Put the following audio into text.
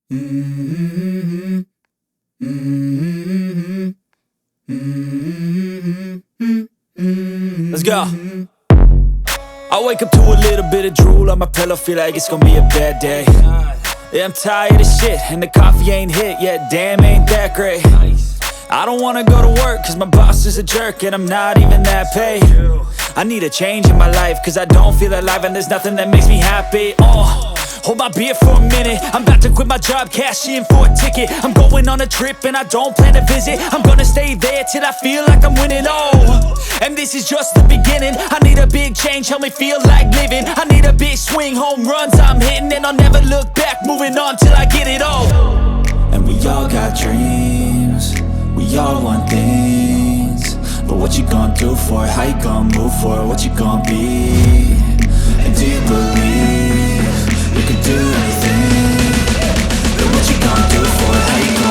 Mm-hmm. Mm-hmm. Mm-hmm. Let's go. I wake up to a little bit of drool on my pillow, feel like it's gonna be a bad day. Yeah, I'm tired of shit, and the coffee ain't hit yet, damn, ain't that great. I don't wanna go to work, cause my boss is a jerk, and I'm not even that paid. I need a change in my life, cause I don't feel alive, and there's nothing that makes me happy. Hold my beer for a minute, I'm about to quit my job, cash in for a ticket. I'm going on a trip and I don't plan to visit. I'm gonna stay there till I feel like I'm winning, and this is just the beginning. I need a big change, help me feel like living. I need a big swing, home runs I'm hitting, and I'll never look back, moving on till I get it all. And we all got dreams, we all want things, but what you gonna do for it? How you gonna move for it? What you gonna be? And do you believe you can do anything?